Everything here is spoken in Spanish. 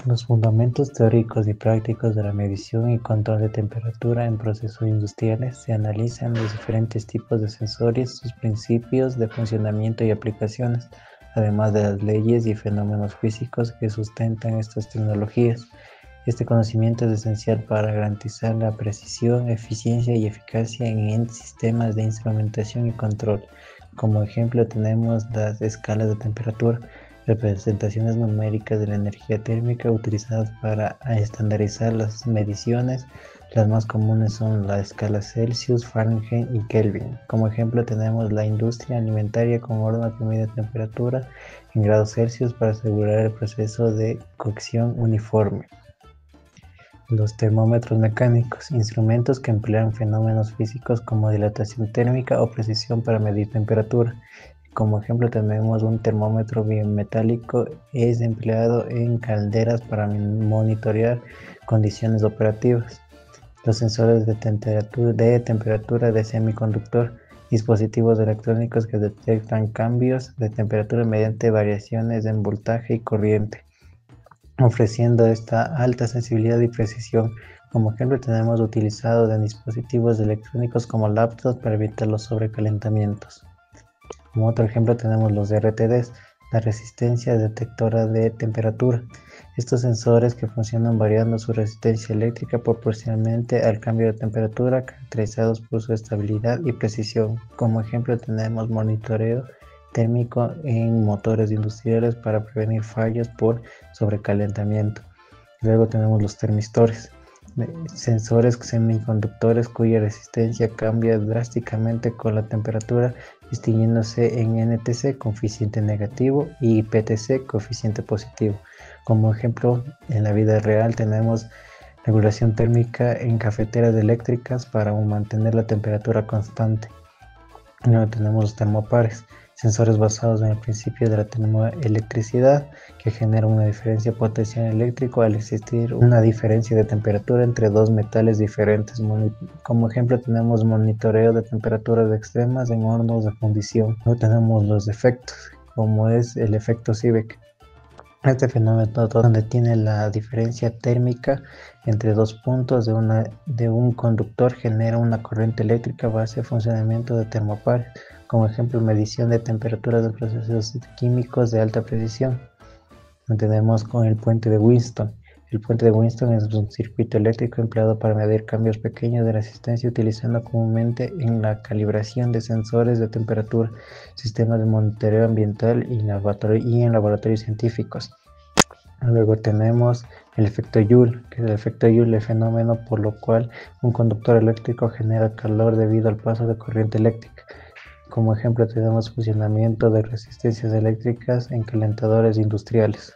Los fundamentos teóricos y prácticos de la medición y control de temperatura en procesos industriales se analizan los diferentes tipos de sensores, sus principios de funcionamiento y aplicaciones, además de las leyes y fenómenos físicos que sustentan estas tecnologías. Este conocimiento es esencial para garantizar la precisión, eficiencia y eficacia en sistemas de instrumentación y control. Como ejemplo tenemos las escalas de temperatura, representaciones numéricas de la energía térmica utilizadas para estandarizar las mediciones. Las más comunes son la escala Celsius, Fahrenheit y Kelvin. Como ejemplo tenemos la industria alimentaria con horno que mide temperatura en grados Celsius para asegurar el proceso de cocción uniforme. Los termómetros mecánicos, instrumentos que emplean fenómenos físicos como dilatación térmica o precisión para medir temperatura. Como ejemplo tenemos un termómetro bimetálico, es empleado en calderas para monitorear condiciones operativas. Los sensores de temperatura de semiconductor, dispositivos electrónicos que detectan cambios de temperatura mediante variaciones en voltaje y corriente, ofreciendo esta alta sensibilidad y precisión. Como ejemplo tenemos utilizado en dispositivos electrónicos como laptops para evitar los sobrecalentamientos. Como otro ejemplo tenemos los RTDs, la resistencia detectora de temperatura. Estos sensores que funcionan variando su resistencia eléctrica proporcionalmente al cambio de temperatura, caracterizados por su estabilidad y precisión. Como ejemplo tenemos monitoreo térmico en motores industriales para prevenir fallos por sobrecalentamiento. Luego tenemos los termistores, sensores semiconductores cuya resistencia cambia drásticamente con la temperatura, distinguiéndose en NTC, coeficiente negativo, y PTC, coeficiente positivo. Como ejemplo, en la vida real tenemos regulación térmica en cafeteras eléctricas para mantener la temperatura constante. Luego tenemos los termopares, sensores basados en el principio de la termoelectricidad que generan una diferencia de potencial eléctrico al existir una diferencia de temperatura entre dos metales diferentes. Como ejemplo tenemos monitoreo de temperaturas extremas en hornos de fundición. Luego tenemos los efectos, como es el efecto Seebeck. Este fenómeno donde tiene la diferencia térmica entre dos puntos de un conductor genera una corriente eléctrica base de funcionamiento de termopares. Como ejemplo, medición de temperaturas de procesos químicos de alta precisión. Lo tenemos con el puente de Winston. El puente de Winston es un circuito eléctrico empleado para medir cambios pequeños de resistencia utilizando comúnmente en la calibración de sensores de temperatura, sistemas de monitoreo ambiental y en laboratorios científicos. Luego tenemos el efecto Joule, que es el efecto Joule, el fenómeno por lo cual un conductor eléctrico genera calor debido al paso de corriente eléctrica. Como ejemplo tenemos funcionamiento de resistencias eléctricas en calentadores industriales.